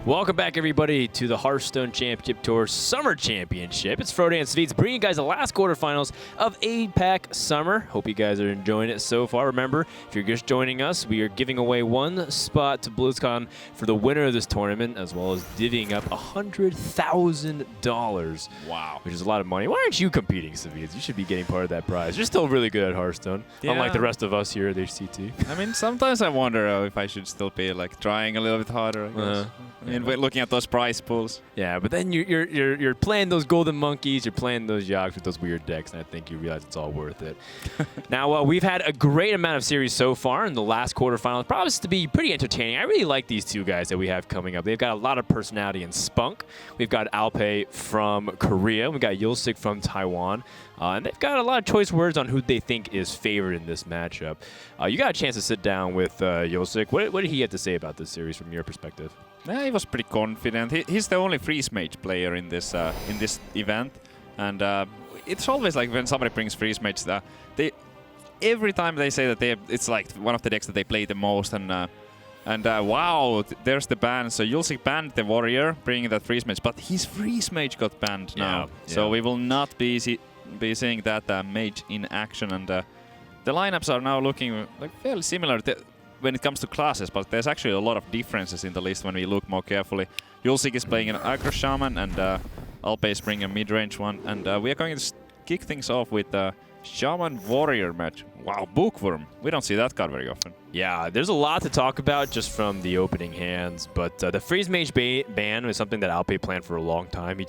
Welcome back, everybody, to the Hearthstone Championship Tour Summer Championship. It's Frodo and Sweets bringing you guys the last quarterfinals of APAC Summer. Hope you guys are enjoying it so far. Remember, if you're just joining us, we are giving away one spot to BlizzCon for the winner of this tournament, as well as divvying up $100,000. Wow. Which is a lot of money. Why aren't you competing, Sweets? You should be getting part of that prize. You're still really good at Hearthstone, unlike the rest of us here at HCT. I mean, sometimes I wonder if I should still be like trying a little bit harder, I guess. I mean, we're looking at those prize pools. Yeah, but then you're playing those golden monkeys, you're playing those Yogs with those weird decks, and I think you realize it's all worth it. Now, we've had a great amount of series so far, and the last quarterfinals promise to be pretty entertaining. I really like these two guys that we have coming up. They've got a lot of personality and spunk. We've got Alpe from Korea. We've got Yulsic from Taiwan. And they've got a lot of choice words on who they think is favored in this matchup. You got a chance to sit down with Yulsic. What did he have to say about this series from your perspective? Yeah, he was pretty confident. He's the only freeze mage player in this event, and it's always like when somebody brings freeze mage, every time they say that it's like one of the decks that they play the most, and wow, there's the ban. So Yulsic banned the warrior, bringing that freeze mage, but his freeze mage got banned now. Yeah. So we will not be seeing that mage in action, and the lineups are now looking like fairly similar when it comes to classes, but there's actually a lot of differences in the list when we look more carefully. Yulsic is playing an aggro shaman, and Alpe is bringing a mid-range one, and we are going to kick things off with a shaman warrior match. Wow, bookworm. We don't see that card very often. Yeah, there's a lot to talk about just from the opening hands, but the freeze mage ban was something that Alpe planned for a long time.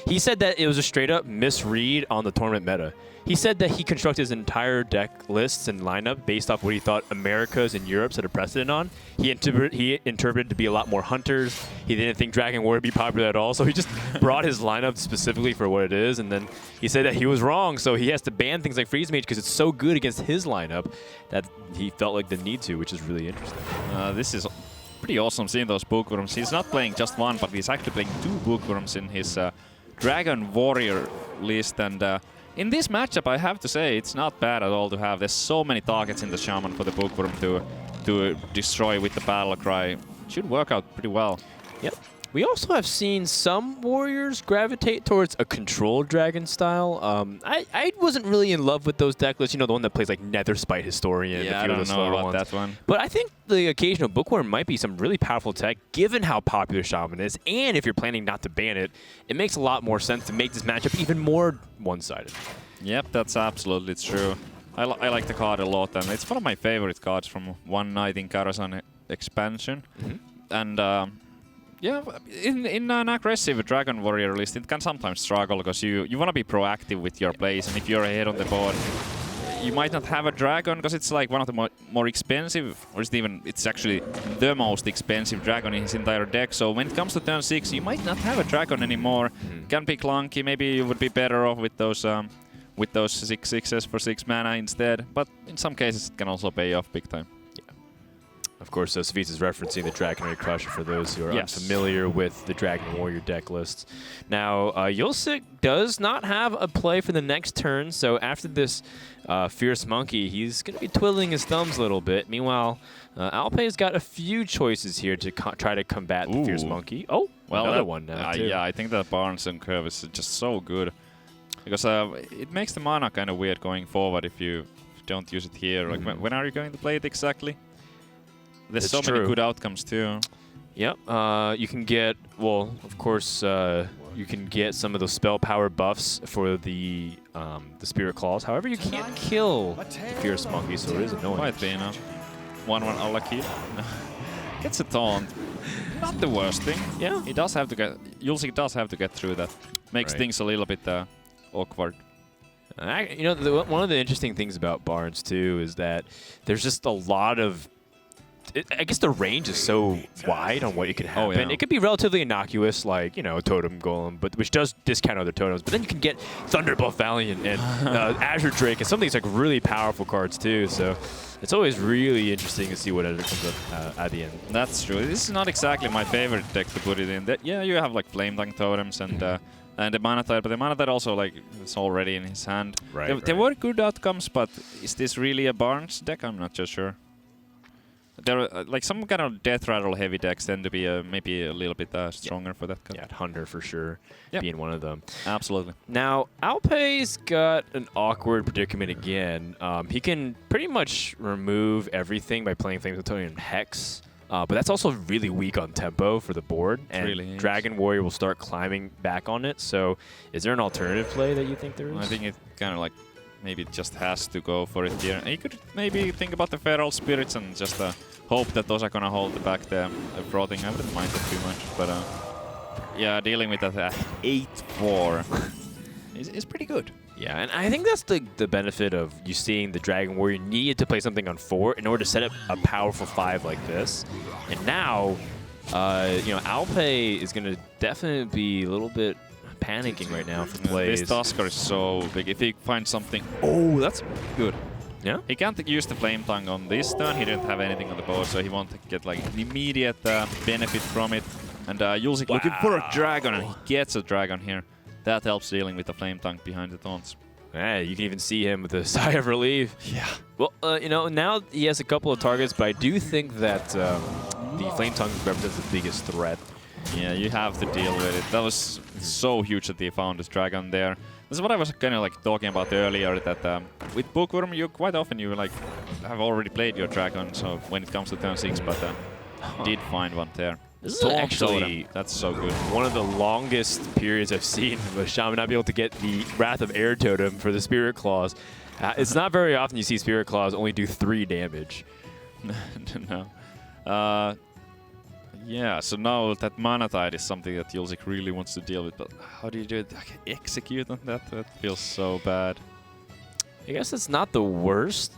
He said that it was a straight-up misread on the tournament meta. He said that he constructed his entire deck lists and lineup based off what he thought Americas and Europe set a precedent on. He interpreted to be a lot more hunters. He didn't think Dragon Warrior would be popular at all, so he just brought his lineup specifically for what it is, and then he said that he was wrong, so he has to ban things like freeze mage because it's so good against his lineup that he felt like the need to, which is really interesting. This is pretty awesome seeing those bookworms. He's not playing just one, but he's actually playing two bookworms in his Dragon Warrior list, and in this matchup, I have to say, it's not bad at all to have. There's so many targets in the Shaman for the Bookworm to destroy with the Battle Cry. It should work out pretty well. Yep. We also have seen some warriors gravitate towards a controlled dragon style. I wasn't really in love with those deck lists. You know, the one that plays like Netherspite Historian. Yeah, I don't know about that one. But I think the occasional Bookworm might be some really powerful tech, given how popular Shaman is. And if you're planning not to ban it, it makes a lot more sense to make this matchup even more one-sided. Yep, that's absolutely true. I like the card a lot, and it's one of my favorite cards from One Night in Karazhan expansion. And yeah, in an aggressive Dragon Warrior list, it can sometimes struggle because you want to be proactive with your plays, and if you're ahead on the board, you might not have a dragon because it's like one of the more expensive, or it's actually the most expensive dragon in his entire deck. So when it comes to turn 6, you might not have a dragon anymore. Can be clunky. Maybe you would be better off with those 6/6s for 6 mana instead. But in some cases, it can also pay off big time. Of course, Sweets is referencing the Dragonite Crusher for those who are unfamiliar with the Dragon Warrior deck list. Now, Yulsic does not have a play for the next turn, so after this Fierce Monkey, he's going to be twiddling his thumbs a little bit. Meanwhile, Alpe's got a few choices here to try to combat the Fierce Monkey. Oh, well, another one now, too. Yeah, I think that Barnes and Curve is just so good. Because it makes the mana kind of weird going forward if you don't use it here. Like, when are you going to play it exactly? There's so many good outcomes too. Yep. You can get, well, of course, you can get some of those spell power buffs for the Spirit Claws. However, you can't kill the Fierce Monkey, so it is annoying. Might be, you know. 1/1 unlucky. Gets a taunt. Not the worst thing. Yeah. He does have to get. Yulsic does have to get through that. Makes things a little bit awkward. You know, one of the interesting things about Barnes too is that there's just a lot of. I guess the range is so wide on what you can happen. Yeah. It could be relatively innocuous, like, you know, Totem Golem, but which does discount other totems. But then you can get Thunderbuff Valiant and Azure Drake and some of these like really powerful cards too. So it's always really interesting to see what comes up at the end. That's true. This is not exactly my favorite deck to put it in. Yeah, you have like Flame Tongue totems and the Mana Tide, but the Mana Tide also like it's already in his hand. There were good outcomes, but is this really a Barnes deck? I'm not just sure. There are like some kind of death rattle heavy decks tend to be maybe a little bit stronger for that. Yeah, Hunter for sure being one of them. Absolutely. Now, Alpe's got an awkward predicament again. He can pretty much remove everything by playing Flames of Tony and Hex. But that's also really weak on tempo for the board, and really Dragon Warrior will start climbing back on it. So is there an alternative play that you think there is? I think it kind of like maybe it just has to go for it here. And you could maybe think about the Feral Spirits and just hope that those are going to hold back the frothing. I wouldn't mind that too much, but yeah, dealing with that 8-4 is pretty good. Yeah, and I think that's the benefit of you seeing the Dragon Warrior needed to play something on 4 in order to set up a powerful 5 like this. And now, you know, Alpe is going to definitely be a little bit panicking right now for plays. This Tusker is so big. If he finds something... Oh, that's good. Yeah? He can't use the Flame Tongue on this turn. He didn't have anything on the board, so he won't get like an immediate benefit from it. And Yulsic looking for a dragon, and he gets a dragon here. That helps dealing with the Flame Tongue behind the taunts. Yeah, you can even see him with a sigh of relief. Yeah. Well, you know, now he has a couple of targets, but I do think that the Flame Tongue represents the biggest threat. Yeah, you have to deal with it. That was so huge that they found this dragon there. This is what I was kind of like talking about earlier, that with Bookworm, you quite often you like have already played your dragon, so when it comes to turn 6, but did find one there. This is actually that's so good. One of the longest periods I've seen of a Shaman not be able to get the Wrath of Air Totem for the Spirit Claws. It's not very often you see Spirit Claws only do 3 damage. No. Yeah, so now that Mana Tide is something that Yulsic really wants to deal with, but how do you do it? Execute on that? That feels so bad. I guess it's not the worst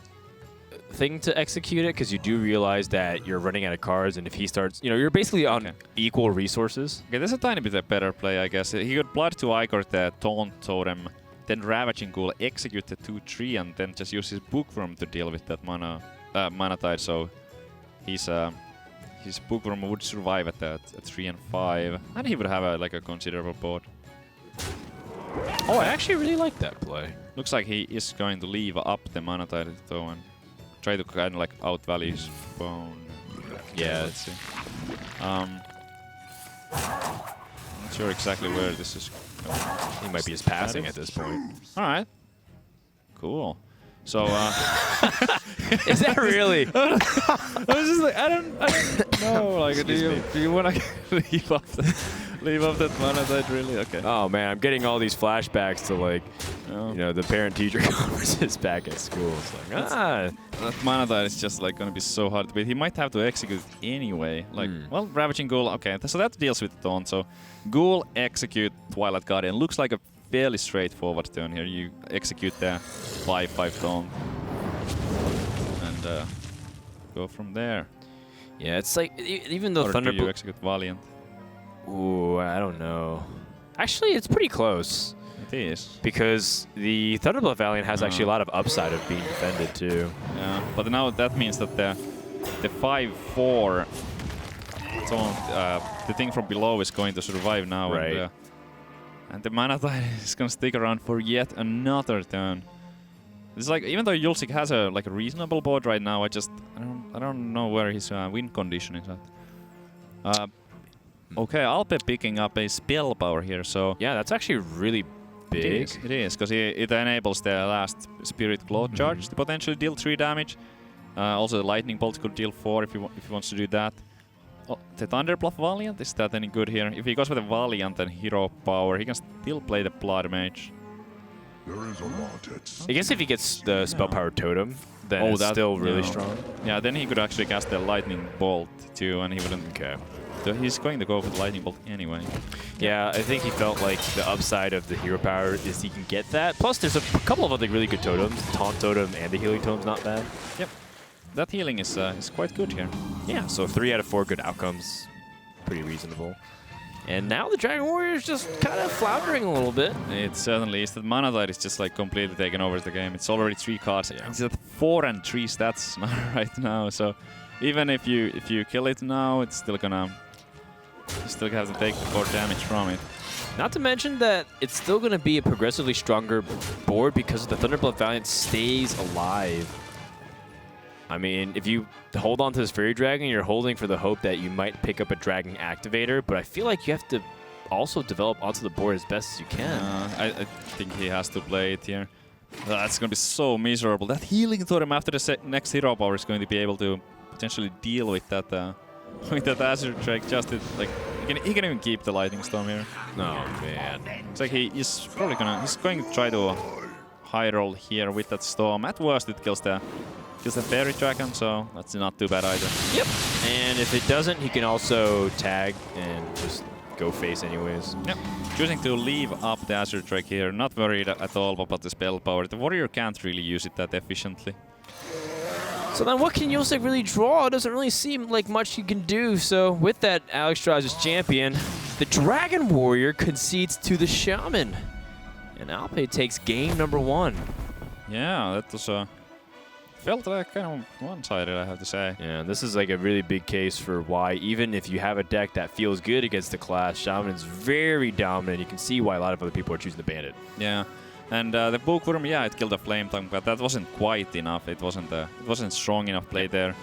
thing to execute it, because you do realize that you're running out of cards, and if he starts, you know, you're basically on equal resources. Okay, there's a tiny bit of better play, I guess. He could Blood to Igor the Taunt Totem, then Ravaging Ghoul, execute the 2-3, and then just use his Bookworm to deal with that Mana Tide, so his Bookworm would survive at 3 and 5, and he would have a considerable board. Oh, I actually really like that play. Looks like he is going to leave up the Mana Tide though and try to kind of like outvalue his phone. Yeah. Let's see. I'm not sure exactly where this is going. He might be just passing at this point. All right. Cool. So, is that really? I was just like, I don't know. Like, do you want to leave off that Mana Tide really? Okay. Oh man, I'm getting all these flashbacks to like, you know, the parent-teacher conferences back at school. It's like, that Mana Tide is just like gonna be so hard to beat. He might have to execute anyway. Like, well, Ravaging Ghoul. Okay, so that deals with the taunt. So, Ghoul execute Twilight Guardian. Looks like a fairly straightforward turn here. You execute the 5/5 taunt and go from there. Yeah, it's like even though Or do you execute Valiant? Ooh, I don't know. Actually, it's pretty close. It is. Because the Thunderblood Valiant has actually a lot of upside of being defended too. Yeah, but now that means that the 5/4 taunt, the thing from below is going to survive now. Right. And the Mana Tide is going to stick around for yet another turn. It's like, even though Yulsic has a reasonable board right now, I don't know where his win condition is at. Okay, Alpe picking up a spell power here, so yeah, that's actually really big. It is, because it enables the last Spirit Claw charge to potentially deal 3 damage. Also, the Lightning Bolt could deal 4 if he wants to do that. Oh, the Thunderbluff Valiant, is that any good here? If he goes with a Valiant and Hero Power, he can still play the Blood Mage. I guess if he gets the Spell Power Totem, then it's still really strong. Yeah, then he could actually cast the Lightning Bolt too, and he wouldn't. Okay. So he's going to go for the Lightning Bolt anyway. Yeah, I think he felt like the upside of the Hero Power is he can get that. Plus, there's a couple of other really good totems. The Taunt Totem and the Healing Totem's not bad. Yep. That healing is quite good here. Yeah, so 3 out of 4 good outcomes. Pretty reasonable. And now the Dragon Warrior is just kind of floundering a little bit. It certainly is. The Mana Tide is just like completely taken over the game. It's already 3 cards. Yeah. It's at 4 and 3 stats right now. So even if you kill it now, it's still gonna... You still have to take the 4 damage from it. Not to mention that it's still going to be a progressively stronger board because the Thunderblood Valiant stays alive. I mean, if you hold on to this Fairy Dragon, you're holding for the hope that you might pick up a Dragon Activator, but I feel like you have to also develop onto the board as best as you can. I think he has to play it here. That's going to be so miserable. That healing totem after the next hero power is going to be able to potentially deal with that Azure Drake. Just to, like he can even keep the Lightning Storm here. Oh man! It's like he's going to try to high roll here with that Storm. At worst, it kills the Fairy Dragon, so that's not too bad either. Yep. And if it doesn't, he can also tag and just go face anyways. Yep. Choosing to leave up the Azure Drake here. Not worried at all about the spell power. The Warrior can't really use it that efficiently. So then what can Yulsic really draw? It doesn't really seem like much he can do. So with that, Alex draws his champion. The Dragon Warrior concedes to the Shaman. And Alpe takes game number 1. Yeah, that was felt like kind of one-sided, I have to say. Yeah, this is like a really big case for why even if you have a deck that feels good against the class, Shaman is very dominant. You can see why a lot of other people are choosing the Bandit. Yeah. And the Bookworm, yeah, it killed the Flame Tongue, but that wasn't quite enough. It wasn't strong enough play there.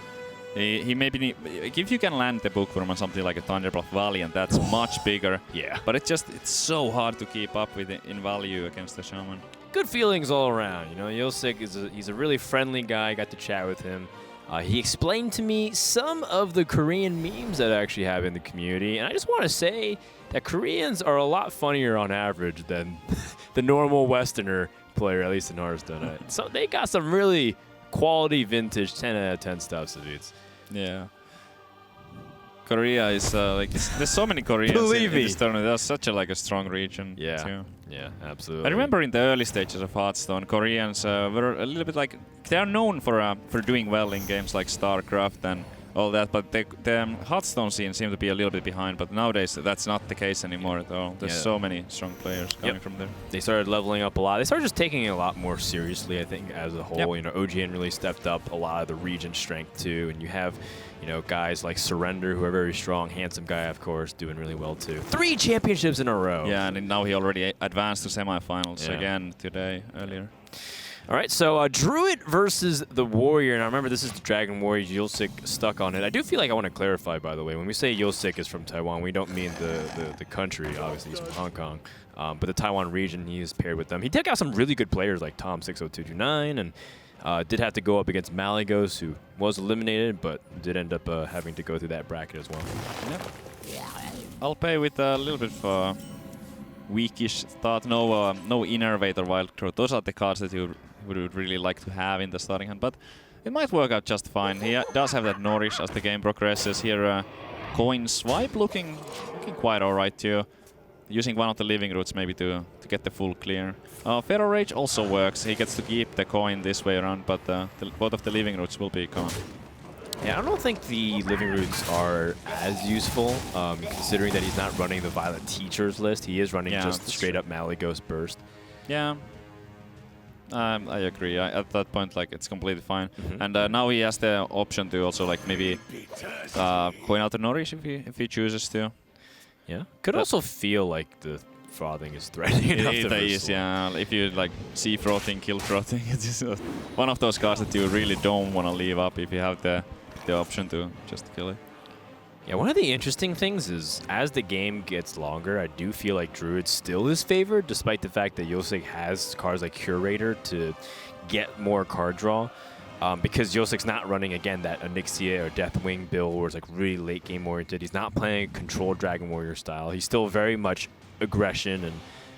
He maybe need, if you can land the Bookworm on something like a Thunderbluff Valiant, that's much bigger. Yeah. But it's so hard to keep up with it in value against the Shaman. Good feelings all around. You know, Yulsic he's a really friendly guy. I got to chat with him. He explained to me some of the Korean memes that actually have in the community, and I just want to say that Koreans are a lot funnier on average than the normal Westerner player, at least in Hearthstone. So they got some really quality vintage 10 out of 10 stuff, so dudes. Yeah. Korea is there's so many Koreans in this tournament. That's such a strong region. Yeah. Too. Yeah, absolutely. I remember in the early stages of Hearthstone, Koreans were a little bit they are known for doing well in games like StarCraft and all that, but the Hearthstone scene seemed to be a little bit behind. But nowadays, that's not the case anymore at all. There's so many strong players coming from there. They started leveling up a lot. They started just taking it a lot more seriously, I think, as a whole. Yep. You know, OGN really stepped up a lot of the region strength too, and you have, you know, guys like Surrender who are very strong. Handsome guy, of course, doing really well too. 3 championships in a row. Yeah, and now he already advanced to semifinals again earlier. All right, so Druid versus the Warrior. And I remember this is the Dragon Warrior. Yulsic stuck on it. I do feel like I want to clarify, by the way. When we say Yulsic is from Taiwan, we don't mean the country. Obviously, he's from Hong Kong. But the Taiwan region, he is paired with them. He took out some really good players like Tom60229 and did have to go up against Malygos, who was eliminated, but did end up having to go through that bracket as well. Yep. Alpe with a little bit of weakish start. No Innervator, Wild Growth. Those are the cards that you would really like to have in the starting hand, but it might work out just fine. He does have that Nourish as the game progresses. Here, Coin Swipe looking quite alright too. Using one of the Living Roots maybe to get the full clear. Feral Rage also works. He gets to keep the coin this way around, but both of the Living Roots will be gone. Yeah, I don't think the Living Roots are as useful, considering that he's not running the Violet Teachers list. He is running just straight up Malygos Burst. Yeah. I agree. At that point, it's completely fine. And now he has the option to also maybe coin out the Nourish if he chooses to. Yeah. Could also feel like the frothing is threatening enough to is, yeah. If you see frothing, kill frothing, it's just one of those cards that you really don't want to leave up if you have the option to just kill it. Yeah, one of the interesting things is as the game gets longer, I do feel like Druid still is favored, despite the fact that Yulsic has cards like Curator to get more card draw. Because Yulsic's not running, again, that Onyxia or Deathwing build where it's really late game oriented. He's not playing controlled Dragon Warrior style. He's still very much aggression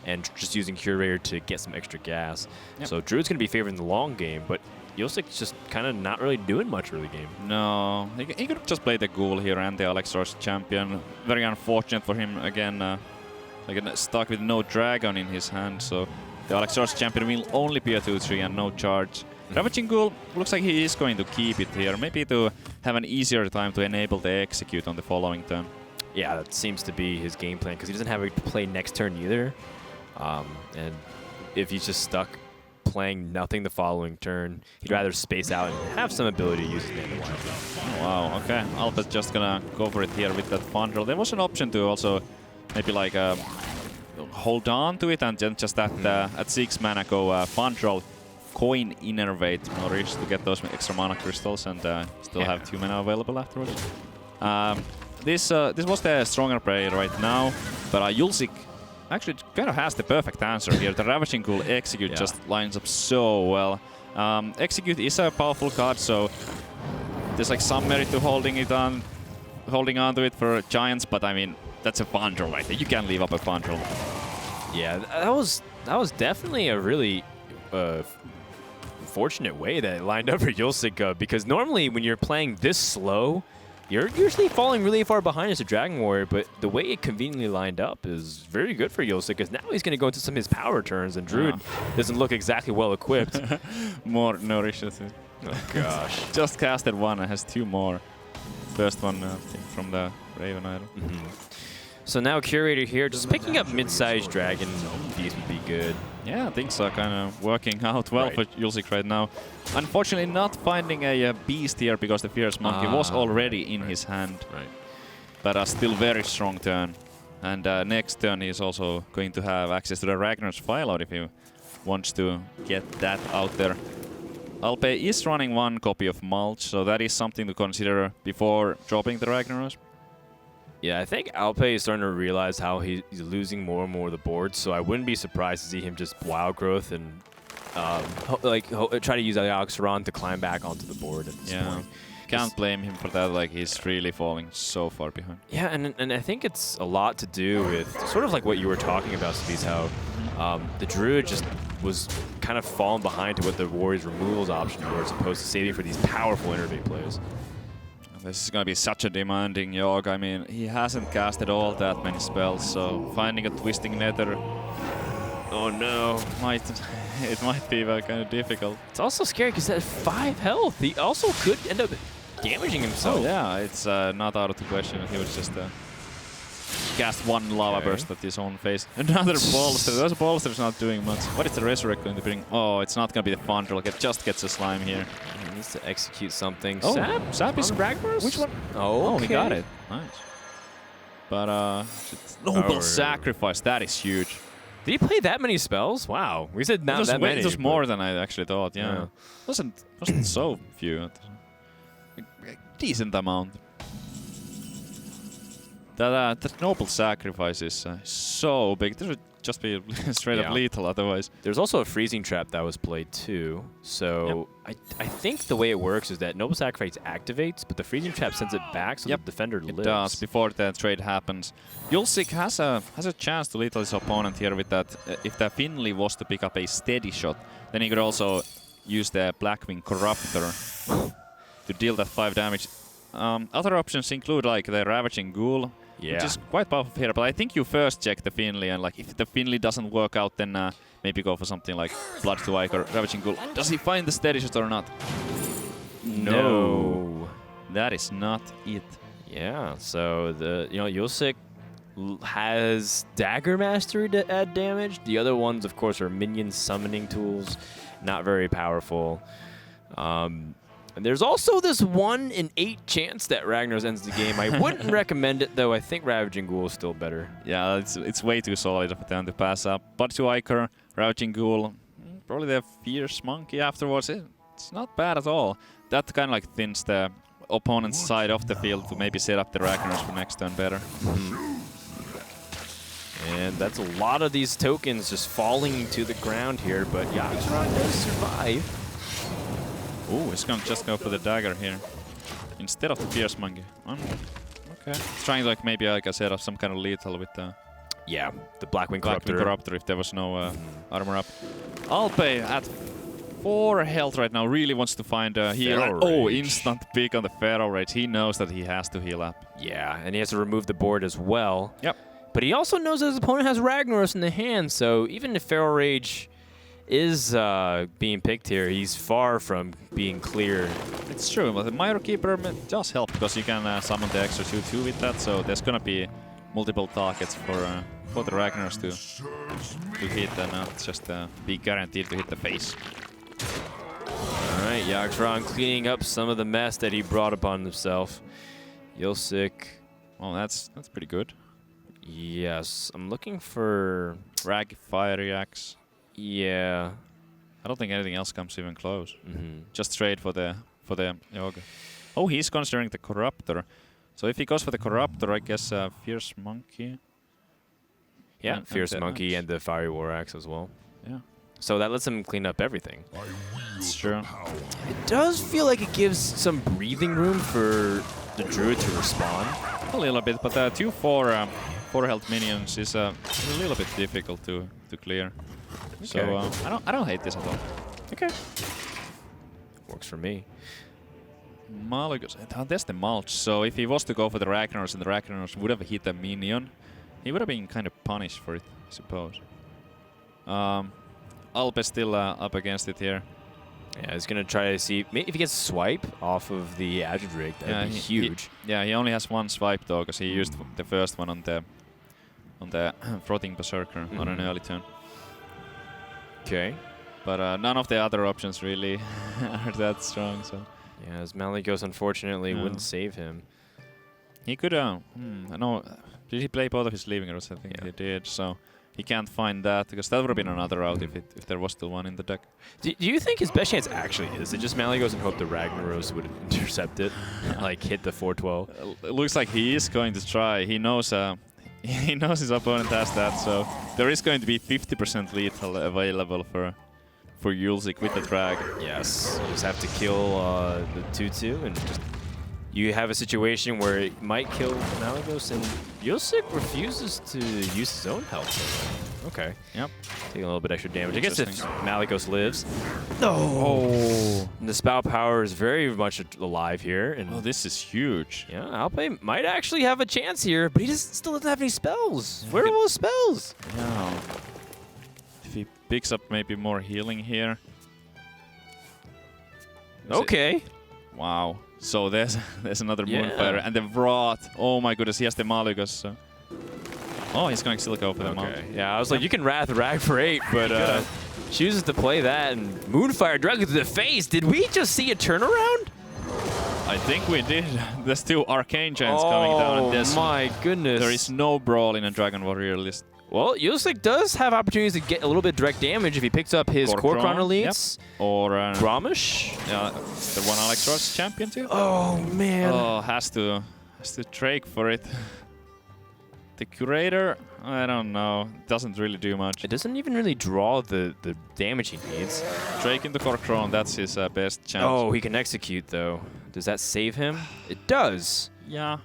and just using Curator to get some extra gas. Yep. So Druid's going to be favored in the long game, but Yulsic's just kind of not really doing much early game. No, he could have just played the Ghoul here and the Alexor's champion. Very unfortunate for him, again, stuck with no Dragon in his hand, so the Alexor's champion will only be a 2-3 and no charge. Ravaging Ghoul looks like he is going to keep it here, maybe to have an easier time to enable the execute on the following turn. Yeah, that seems to be his game plan, because he doesn't have to play next turn either. And if he's just stuck playing nothing the following turn, he'd rather space out and have some ability to use his mana wisely. Oh, wow, okay. Alpe's just gonna go for it here with that Fundrel. There was an option to also maybe hold on to it and then just at 6 mana go Fundrel coin innervate Nourish to get those extra mana crystals and still have 2 mana available afterwards. This was the stronger play right now, but Yulsic actually kind of has the perfect answer here. The Ravaging Ghoul Execute just lines up so well. Execute is a powerful card, so there's like some merit to holding on to it for Giants, but I mean, that's a bundle right there. You can't leave up a bundle. Yeah, that was definitely a really fortunate way that it lined up for Yulsic, because normally when you're playing this slow, you're usually falling really far behind as a Dragon Warrior, but the way it conveniently lined up is very good for Yulsic, because now he's going to go into some of his power turns, and Druid doesn't look exactly well equipped. More nourishes. Oh gosh. Just casted one and has 2 more. First one from the Raven Idol. So now Curator here, just picking up mid-sized Dragon Beast would be good. Yeah, things are kind of working out well for Yulsic right now. Unfortunately, not finding a Beast here because the Fierce Monkey was already in his hand. But a still very strong turn. And next turn he's also going to have access to the Ragnar's Fileout if he wants to get that out there. Alpe is running 1 copy of Mulch, so that is something to consider before dropping the Ragnaros. Yeah, I think Alpe is starting to realize how he's losing more and more of the board, so I wouldn't be surprised to see him just Wild Growth and try to use Alexaron to climb back onto the board at this point. Can't blame him for that, like he's really falling so far behind. Yeah, and I think it's a lot to do with sort of like what you were talking about, Steve, how the Druid just was kind of falling behind to what the Warriors' removals option were, as opposed to saving for these powerful innervate plays. This is going to be such a demanding Yogg. I mean, he hasn't casted all that many spells, so finding a Twisting Nether, oh no, it might be kind of difficult. It's also scary because at 5 health, he also could end up damaging himself. Oh yeah, it's not out of the question. He would just cast 1 lava burst at his own face. Another Bolster. Those Bolster's not doing much. What is the Resurrect going to bring? Oh, it's not going to be the Fondral. It just gets a slime here. He needs to execute something. Oh, Sap is Ragnaros? Which one? Oh, he got it. Nice. But Noble Sacrifice. That is huge. Did he play that many spells? Wow. We said not that many. It was more than I actually thought, yeah. Wasn't so few. A decent amount. That Noble Sacrifice is so big. This would just be straight up lethal otherwise. There's also a Freezing Trap that was played too. So I think the way it works is that Noble Sacrifice activates, but the Freezing Trap sends it back so the defender lives. It does before the trade happens. Yulsic has a chance to lethal his opponent here with that. If the Finley was to pick up a steady shot, then he could also use the Blackwing Corruptor to deal that 5 damage. Other options include like the Ravaging Ghoul, which is quite powerful here, but I think you first check the Finley, and like if the Finley doesn't work out, then maybe go for something like Blood to Ike or Ravaging Ghoul. Does he find the steady shot or not? No. That is not it. Yeah, so Yulsic has Dagger Mastery to add damage. The other ones, of course, are minion summoning tools, not very powerful. And there's also this 1 in 8 chance that Ragnaros ends the game. I wouldn't recommend it, though. I think Ravaging Ghoul is still better. Yeah, it's way too solid for them to pass up. But to Iker, Ravaging Ghoul, probably the Fierce Monkey afterwards. It's not bad at all. That kind of like thins the opponent's side of the field to maybe set up the Ragnaros for next turn better. And that's a lot of these tokens just falling to the ground here, but Yogg does survive. Ooh, he's gonna just go for the dagger here instead of the Fierce Monkey. Okay. He's trying like maybe like I set up some kind of lethal with the the Blackwing Corruptor if there was no armor up. Alpe at 4 health right now really wants to find a heal. Oh, instant pick on the Pharaoh Rage. He knows that he has to heal up. Yeah, and he has to remove the board as well. Yep. But he also knows that his opponent has Ragnaros in the hand, so even if Pharaoh Rage is being picked here, he's far from being clear. It's true, but the Myro Keeper does help because you can summon the extra 2/2 with that, so there's gonna be multiple targets for the Ragnaros to hit and not just be guaranteed to hit the face. Alright, Yogg cleaning up some of the mess that he brought upon himself. Yulsic. Oh, that's pretty good. Yes, I'm looking for Fiery Axe. Yeah. I don't think anything else comes even close. Mm-hmm. Just trade for the Yoga. Oh, he's considering the Corruptor. So if he goes for the Corruptor, I guess Fierce Monkey. Yeah, Fierce Monkey and the Fiery War Axe as well. Yeah. So that lets him clean up everything. It's true. It does feel like it gives some breathing room for the Druid to respond. A little bit, but 2 4 health minions is a little bit difficult to clear. Okay. So I don't hate this at all. Okay. Works for me. Malygos, there's the mulch. So if he was to go for the Ragnaros and the Ragnaros would have hit a minion, he would have been kind of punished for it, I suppose. Alpe still up against it here. Yeah, he's gonna try to see if he gets a swipe off of the Adjudrig. That'd be huge. He only has 1 swipe though, because he used the first one on the Frothing Berserker on an early turn. Okay. But none of the other options really are that strong. So yeah, as Malygos unfortunately wouldn't save him. He could. I know. Did he play both of his leaving routes? I think he did. So he can't find that, because that would have been another route if there was still one in the deck. Do you think his best chance actually is it just Malygos and hope the Ragnaros would intercept it, like hit the 412? It looks like he is going to try. He knows. He knows his opponent has that, so there is going to be 50% lethal available for Yulsic with the drag. Yes, you just have to kill the 2/2, and just you have a situation where it might kill Malygos, and Yulsic refuses to use his own health. Okay. Yep. Taking a little bit extra damage. I guess if Malygos lives. Oh! And the spout power is very much alive here. And oh, this is huge. Yeah, Alpe might actually have a chance here, but he still doesn't have any spells. Where are those spells? Yeah. If he picks up maybe more healing here. Okay. Wow. So there's another Moonfire and the Wrath. Oh my goodness, he has the Malygos. So. Oh, he's going to still go for the Mount. Yeah, I was like, you can Wrath Rag for 8, but chooses to play that and Moonfire directly to the face. Did we just see a turnaround? I think we did. There's 2 Arcane Giants coming down. Oh my goodness. There is no Brawl in a Dragon Warrior list. Well, Yulsic does have opportunities to get a little bit direct damage if he picks up his Core Chrono elites. Yep. Or Grommash. Yeah, the one Alexros champion too. Oh man. Oh, has to Drake for it. The Curator, I don't know. Doesn't really do much. It doesn't even really draw the damage he needs. Drake into Corcron, that's his best chance. Oh, he can execute though. Does that save him? It does. Yeah.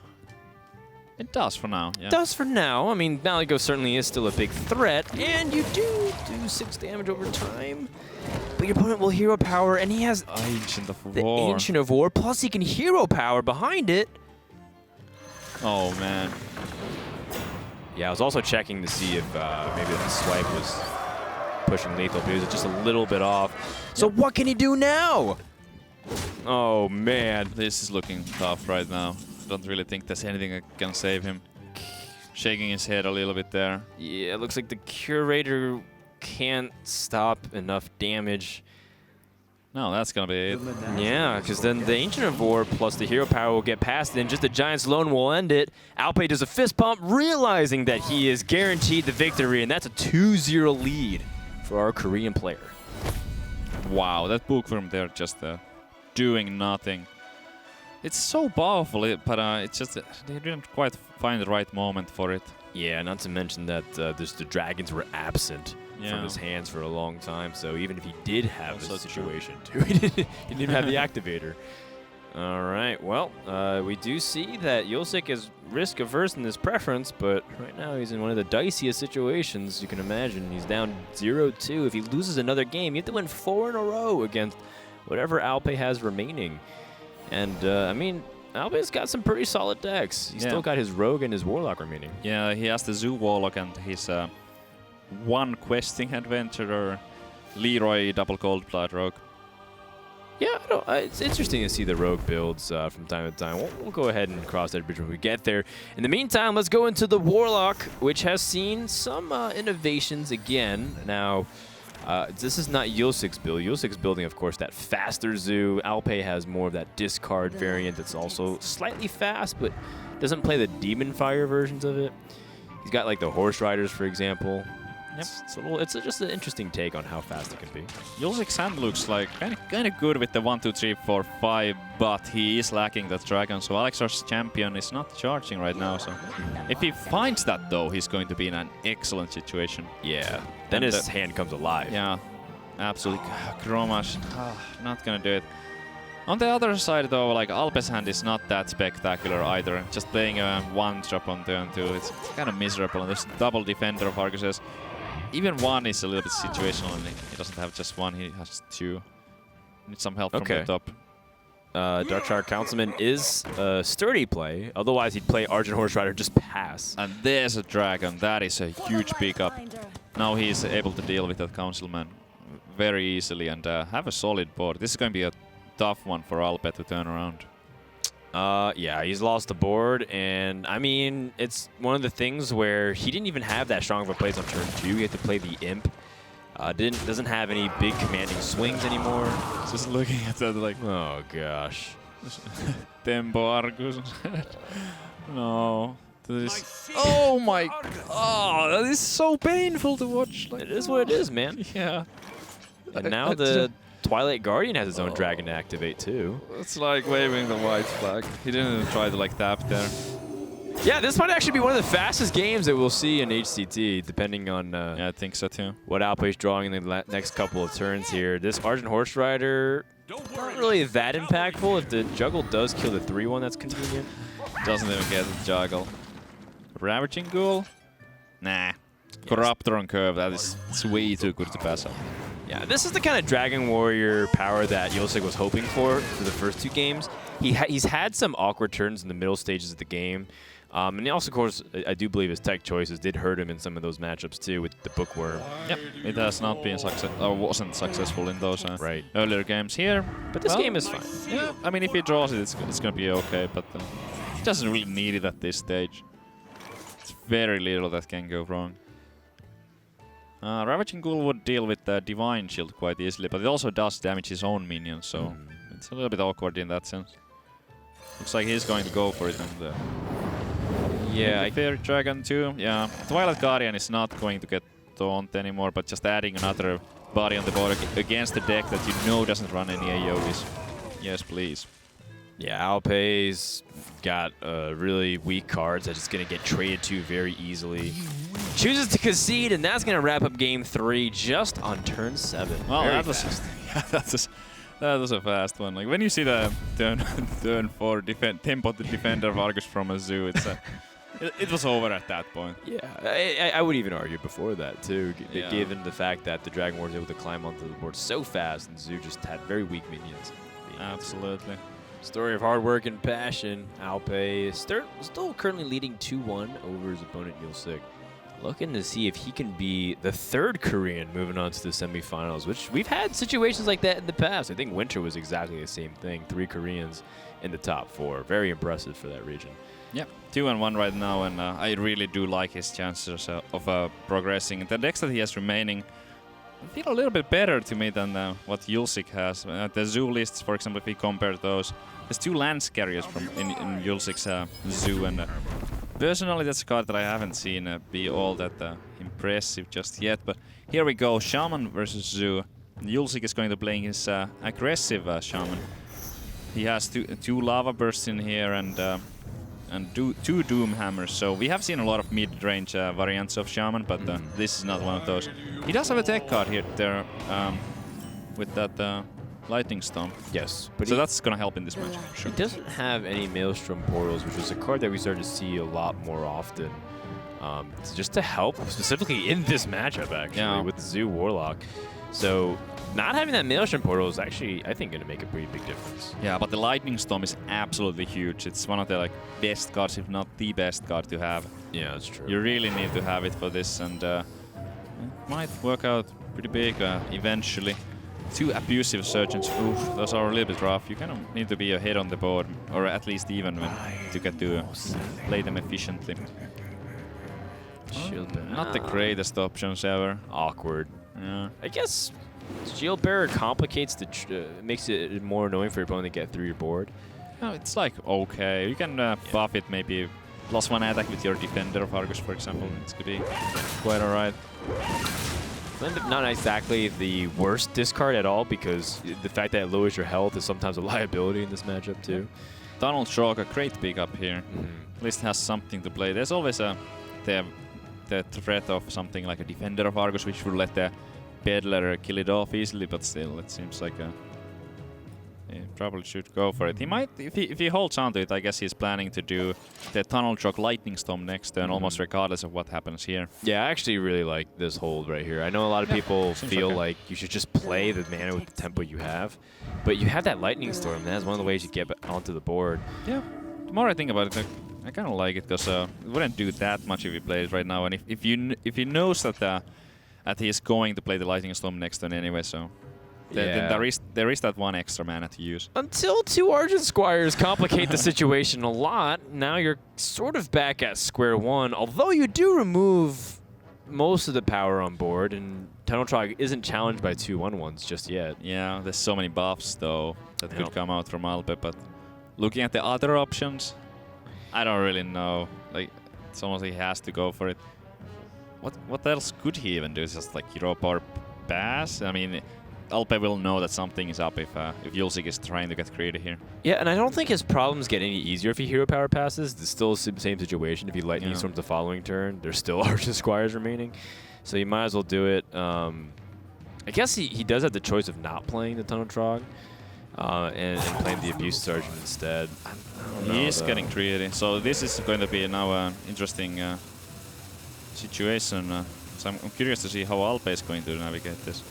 It does for now. Yeah. It does for now. I mean, Malygos certainly is still a big threat, and you do 6 damage over time. But your opponent will hero power, and he has Ancient of the War. Ancient of War, plus he can hero power behind it. Oh, man. Yeah, I was also checking to see if maybe that swipe was pushing lethal, but it was just a little bit off. So what can he do now? Oh, man. This is looking tough right now. Don't really think there's anything that can save him. Shaking his head a little bit there. Yeah, it looks like the Curator can't stop enough damage. No, that's gonna be it. Yeah, because then the Ancient of War plus the hero power will get past it, and just the Giant's Lone will end it. Alpe does a fist pump, realizing that he is guaranteed the victory, and that's a 2-0 lead for our Korean player. Wow, that bookworm there just doing nothing. It's so powerful, but it's just they didn't quite find the right moment for it. Yeah, not to mention that the dragons were absent from his hands for a long time, so even if he did have this situation too, he didn't even have the activator. All right, well, we do see that Yulsic is risk-averse in his preference, but right now he's in one of the diciest situations you can imagine. He's down 0-2. If he loses another game, you have to win 4 in a row against whatever Alpe has remaining. And, I mean, Alpe's got some pretty solid decks. He's still got his Rogue and his Warlock remaining. Yeah, he has the Zoo Warlock and his one questing adventurer, Leroy double Coldblood Rogue. Yeah, it's interesting to see the Rogue builds from time to time. We'll go ahead and cross that bridge when we get there. In the meantime, let's go into the Warlock, which has seen some innovations again. Now, this is not Yulsic's build. Yulsic's building, of course, that faster Zoo. Alpe has more of that discard variant that's also slightly fast, but doesn't play the Demon Fire versions of it. He's got like the Horse Riders, for example. It's just an interesting take on how fast it can be. Yulsic's hand looks like kind of good with the 1, 2, 3, 4, 5, but he is lacking that dragon. So Alexar's champion is not charging right now. So if he finds that though, he's going to be in an excellent situation. Yeah. Then his hand comes alive. Yeah, absolutely. Chromash, not gonna do it. On the other side though, like Alpe's hand is not that spectacular either. Just playing a 1-drop on turn 2, it's kind of miserable. And there's double defender of Arguses. Even 1 is a little bit situational, and he doesn't have just 1, he has 2. Needs some help from the top. Darkshire Councilman is a sturdy play, otherwise he'd play Argent Horse Rider, just pass. And there's a dragon, that is a huge pickup. Now he's able to deal with that Councilman very easily and have a solid board. This is going to be a tough one for Alpe to turn around. Yeah, he's lost the board, and I mean, it's one of the things where he didn't even have that strong of a plays on turn 2. He had to play the Imp. Doesn't have any big commanding swings anymore. Just looking at that like, oh gosh. Tempo Argus. No. Oh my, that is so painful to watch. Like, it is what it is, man. Yeah. And now the Twilight Guardian has its own dragon to activate too. It's like waving the white flag. He didn't even try to like tap there. Yeah, this might actually be one of the fastest games that we'll see in HCT, depending on yeah, I think so too. What Alpe's drawing in the next couple of turns here. This Argent Horse Rider, not really that impactful. If the juggle does kill the 3-1, that's convenient. Doesn't even get the juggle. Ravaging Ghoul? Nah. Corruptor on curve, it's way too good to pass up. Yeah, this is the kind of Dragon Warrior power that Yulsic was hoping for the first 2 games. He's had some awkward turns in the middle stages of the game. And also, of course, I do believe his tech choices did hurt him in some of those matchups too with the Bookworm. Yep, it has not been wasn't successful in those earlier games here. But this game is fine. Yeah, I mean, if he draws it, it's going to be okay, but he doesn't really need it at this stage. It's very little that can go wrong. Ravaging Ghoul would deal with the Divine Shield quite easily, but it also does damage his own minions, so it's a little bit awkward in that sense. Looks like he's going to go for it. And, yeah, Fairy Dragon too. Yeah, Twilight Guardian is not going to get taunt anymore, but just adding another body on the board against the deck that you know doesn't run any AoEs. Yes, please. Yeah, Alpe's got really weak cards that it's going to get traded to very easily. Chooses to concede, and that's going to wrap up Game 3 just on turn 7. Well, that was a fast one. Like when you see the turn 4 tempo the defender of Argus from a zoo, it's it was over at that point. Yeah, I would even argue before that too, given the fact that the Dragon War was able to climb onto the board so fast, and Zoo just had very weak minions. Absolutely. Story of hard work and passion. Alpe is still currently leading 2-1 over his opponent Yulsic. Looking to see if he can be the 3rd Korean moving on to the semifinals, which we've had situations like that in the past. I think Winter was exactly the same thing. 3 Koreans in the top 4. Very impressive for that region. Yep, 2-1 right now, and I really do like his chances of progressing. The decks that he has remaining feel a little bit better to me than what Yulsic has. The zoo lists, for example, if we compare those, there's 2 Lance Carriers in Yulsic's zoo, and personally that's a card that I haven't seen be all that impressive just yet. But here we go, Shaman versus Zoo. Yulsic is going to play his aggressive Shaman. He has two Lava Bursts in here and 2 Doom Hammers, so we have seen a lot of mid-range variants of Shaman, but this is not one of those. He does have a tech card here with that Lightning Storm. Yes, but so that's going to help in this match. Sure. He doesn't have any Maelstrom Portals, which is a card that we started to see a lot more often. Just to help, specifically in this matchup, actually, with the Zoo Warlock. So not having that Maelstrom Portal is actually, I think, going to make a pretty big difference. Yeah, but the Lightning Storm is absolutely huge. It's one of the best cards, if not the best card to have. Yeah, that's true. You really need to have it for this, and it might work out pretty big eventually. 2 Abusive Surgeons, oof, those are a little bit rough. You kind of need to be ahead on the board, or at least even to get to play them efficiently. Not the greatest options ever. Awkward. Yeah. I guess Shield Bearer complicates makes it more annoying for your opponent to get through your board. No, it's okay. You can buff it maybe +1 attack with your Defender of Argus, for example. It's gonna be quite alright. Not exactly the worst discard at all, because the fact that it lowers your health is sometimes a liability in this matchup too. Tunnel Shock, a great pickup here. At least has something to play. There's always the threat of something like a Defender of Argus, which would let the Peddler kill it off easily, but still, it seems like he probably should go for it. He might, if he holds on to it, I guess he's planning to do the Tunnel Shock Lightning Storm next turn, almost regardless of what happens here. Yeah, I actually really like this hold right here. I know a lot of people feel like you should just play the mana with the tempo you have, but you have that Lightning Storm. That's one of the ways you get onto the board. Yeah, the more I think about it, I kind of like it, because it wouldn't do that much if he plays it right now, and if he knows that he's going to play the Lightning Storm next turn anyway, so then there is that one extra mana to use. Until 2 Argent Squires complicate the situation a lot, now you're sort of back at square one, although you do remove most of the power on board, and Tunnel Trog isn't challenged by 2 1/1s just yet. Yeah, there's so many buffs though that could come out from Alpe, but looking at the other options, I don't really know. Like, it's almost like he has to go for it. What else could he even do? Just like Hero Power Pass? I mean, Alpe will know that something is up if Yulsic is trying to get creative here. Yeah, and I don't think his problems get any easier if he Hero Power passes. It's still the same situation. If he Lightning Storms the following turn, there's still Argent Squires remaining. So you might as well do it. I guess he does have the choice of not playing the Tunnel Trog and playing the Abuse Sergeant instead. He is getting creative. So this is going to be now an interesting situation. So I'm curious to see how Alpe is going to navigate this.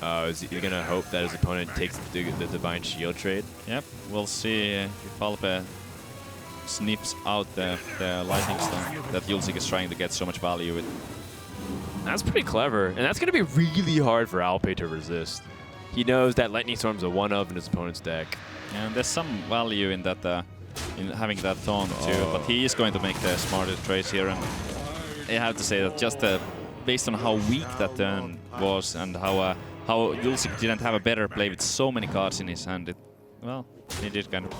Is he going to hope that his opponent takes the Divine Shield trade? Yep, we'll see if Alpe sniffs out the Lightning Stone that Yulsic is trying to get so much value with. That's pretty clever, and that's going to be really hard for Alpe to resist. He knows that Lightning Storm's a 1-of in his opponent's deck. And there's some value in that, in having that taunt too, but he is going to make the smarter trades here, and I have to say that just based on how weak that turn was and how Yulsic didn't have a better play with so many cards in his hand, well, he did kind of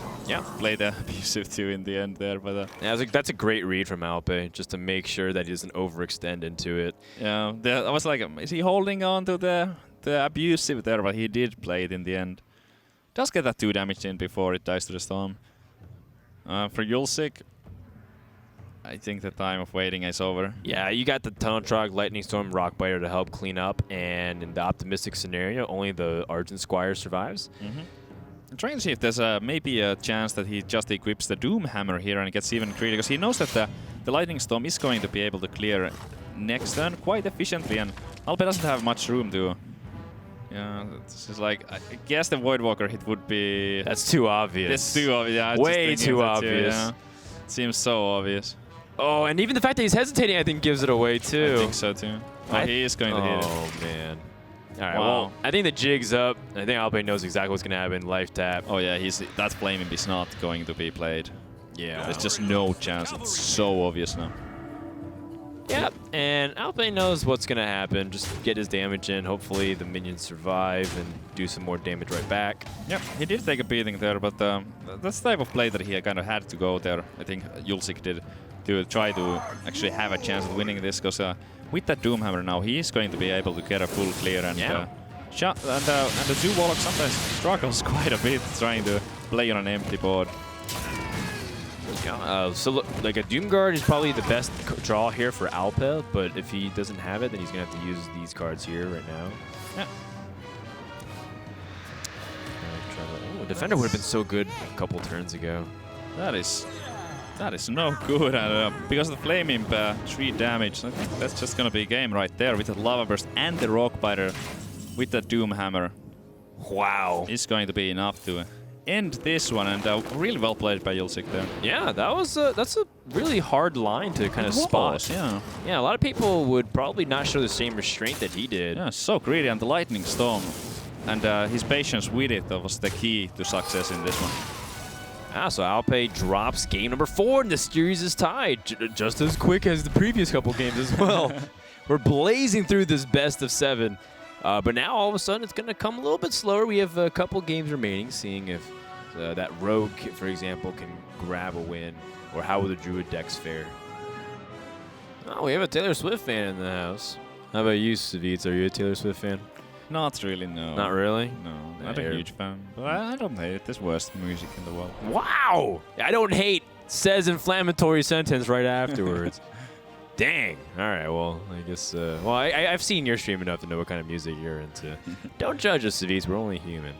play the abusive too in the end there, but yeah, that's a great read from Alpe, just to make sure that he doesn't overextend into it. Yeah, I was like, is he holding on to the abusive there? But he did play it in the end. Does get that 2 damage in before it dies to the storm. For Yulsic, I think the time of waiting is over. Yeah, you got the Tunnel Trog, Lightning Storm, Rockbiter to help clean up, and in the optimistic scenario, only the Argent Squire survives. I'm trying to see if there's maybe a chance that he just equips the Doom Hammer here and gets even creative, because he knows that the Lightning Storm is going to be able to clear next turn quite efficiently, and Alpe doesn't have much room to. Yeah, this is like, I guess the Voidwalker hit would be. That's too obvious. It's too obvious. Yeah, way too obvious. Yeah. Seems so obvious. Oh, and even the fact that he's hesitating, I think, gives it away too. I think so too. Oh, he is going to hit it. Oh man. All right. Well, I think the jig's up. I think Alpe knows exactly what's going to happen. Life tap. Oh yeah, that Flame Imp is not going to be played. Yeah. There's just no chance. It's so obvious now. Yeah, and Alpe knows what's going to happen. Just get his damage in. Hopefully the minions survive and do some more damage right back. Yep, he did take a beating there, but that's the type of play that he kind of had to go there. I think Yulsic did, to try to actually have a chance of winning this, because with that Doomhammer now, he is going to be able to get a full clear, and and the Zoo Warlock sometimes struggles quite a bit trying to play on an empty board. So look, like a Doomguard is probably the best draw here for Alpe, but if he doesn't have it, then he's going to have to use these cards here right now. Yeah. Oh, Defender would have been so good a couple turns ago. That is no good, because of the Flame Imp, 3 damage. I think that's just going to be a game right there with the Lava Burst and the Rockbiter with the Doomhammer. Wow. It's going to be enough to end this one, and really well played by Yulsic there. Yeah, that's a really hard line to kind of spot. Yeah. Yeah, a lot of people would probably not show the same restraint that he did. Yeah, so greedy, and the Lightning Storm and his patience with it was the key to success in this one. So Alpe drops game number 4, and the series is tied, just as quick as the previous couple games as well. We're blazing through this best of 7. But now, all of a sudden, it's going to come a little bit slower. We have a couple games remaining, seeing if that Rogue, for example, can grab a win, or how will the Druid decks fare. Oh, we have a Taylor Swift fan in the house. How about you, Savitz? Are you a Taylor Swift fan? Not really, no. Not really? No, not a huge fan. But I don't hate it. There's worse music in the world. Wow! I don't hate, says inflammatory sentence right afterwards. Dang. All right, well, I guess, well, I've seen your stream enough to know what kind of music you're into. Don't judge us, Savitz. We're only human.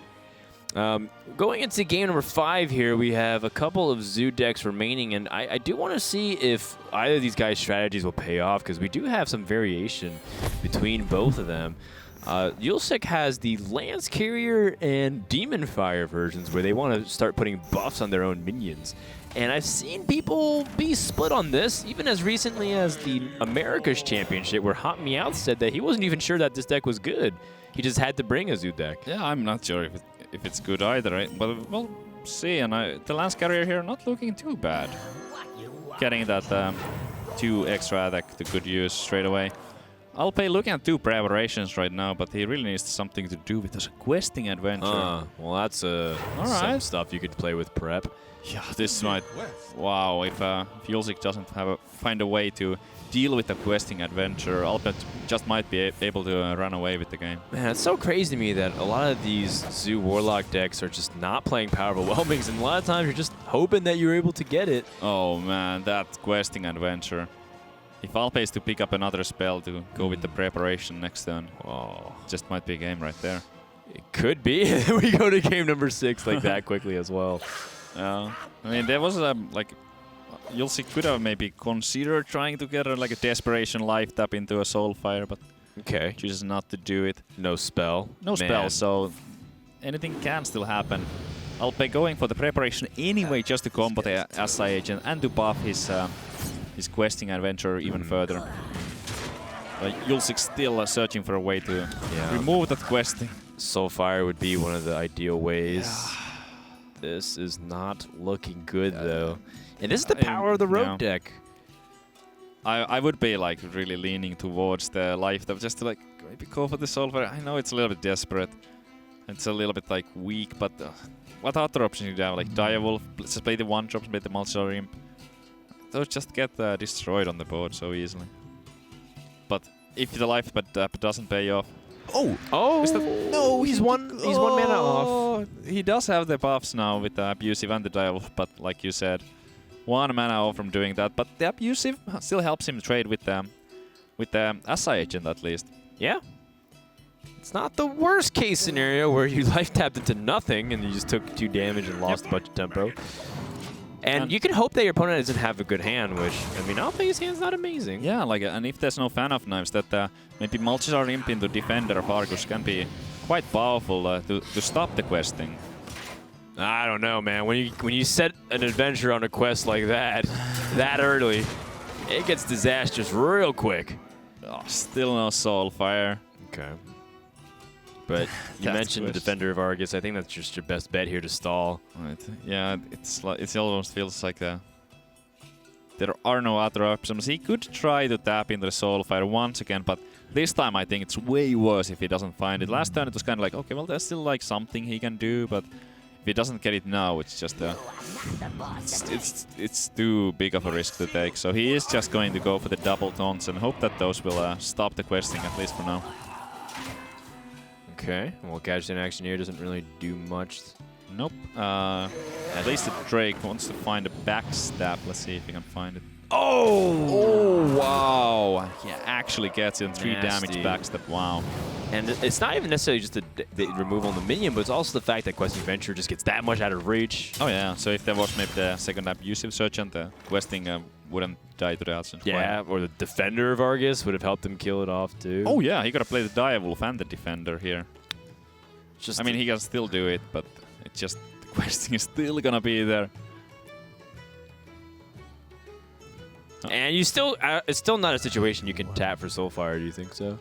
Going into game number 5 here, we have a couple of Zoo decks remaining, and I do want to see if either of these guys' strategies will pay off, because we do have some variation between both of them. Yulsic has the Lance Carrier and Demon Fire versions, where they want to start putting buffs on their own minions. And I've seen people be split on this, even as recently as the America's Championship, where Hot Meowth said that he wasn't even sure that this deck was good. He just had to bring a Zoo deck. Yeah, I'm not sure if it's good either, right? But we'll see. And the Lance Carrier here not looking too bad. Getting that 2 extra attack to good use straight away. Alpe looking at 2 preparations right now, but he really needs something to do with this questing adventure. Well, that's some stuff you could play with prep. Yeah, this might. Wow, if Yulsic doesn't find a way to deal with the questing adventure, Alpe just might be able to run away with the game. Man, it's so crazy to me that a lot of these Zoo Warlock decks are just not playing Power Overwhelmings, and a lot of times you're just hoping that you're able to get it. Oh man, that questing adventure. If Alpe is to pick up another spell to go with the preparation next turn, just might be a game right there. It could be. We go to game number 6 like that quickly as well. I mean, there was like Yulsic could have maybe considered trying to get like a desperation life tap into a Soulfire, but chooses not to do it. No spell. No spell, so anything can still happen. Alpe going for the preparation anyway, just to combo the SI agent and to buff his questing adventure even further. Yulsic still searching for a way to remove that questing. Soulfire would be one of the ideal ways. Yeah. This is not looking good though. And this is the power of the rogue deck. I would be like really leaning towards the life tap just to like maybe go for the Soulfire. I know it's a little bit desperate. It's a little bit like weak, but what other options do you have? Like Direwolf, just play the 1-drops, play the Multi-Star Imp. Those just get destroyed on the board so easily. But if the life tap doesn't pay off. No, he's one mana off. He does have the buffs now with the Abusive and the Direwolf, but like you said, 1 mana off from doing that. But the Abusive still helps him trade with the SI agent at least. Yeah. It's not the worst case scenario where you life tapped into nothing and you just took 2 damage and lost a bunch of tempo. And you can hope that your opponent doesn't have a good hand, which, I mean, Alpe's hand's not amazing. Yeah, like, and if there's no fan of knives, that maybe Multi-Star Imp into Defender of Argus can be quite powerful to stop the questing. I don't know, man. When you set an adventure on a quest like that, that early, it gets disastrous real quick. Oh, still no Soulfire. Okay. But you mentioned the Defender of Argus. I think that's just your best bet here to stall. Right. Yeah, it almost feels like there are no other options. He could try to tap into the Soulfire once again, but this time I think it's way worse if he doesn't find it. Last turn it was kind of like, okay, well, there's still like something he can do, but if he doesn't get it now, it's just it's too big of a risk to take. So he is just going to go for the double taunts and hope that those will stop the questing, at least for now. Okay, well, Gadget in action here doesn't really do much. Nope. At least the Drake wants to find a backstab. Let's see if he can find it. Oh, wow. He actually gets in 3 damage backstab. Wow. And it's not even necessarily just the removal of the minion, but it's also the fact that Questing Adventure just gets that much out of reach. Oh, yeah. So if there was maybe the second abusive search and the Questing wouldn't die to the outside. Yeah, or the Defender of Argus would have helped him kill it off, too. Oh, yeah. He got to play the Direwolf and the Defender here. Just I mean, he can still do it, but it's just the Questing is still going to be there. And you still, it's still not a situation you can tap for Soulfire, do you think so?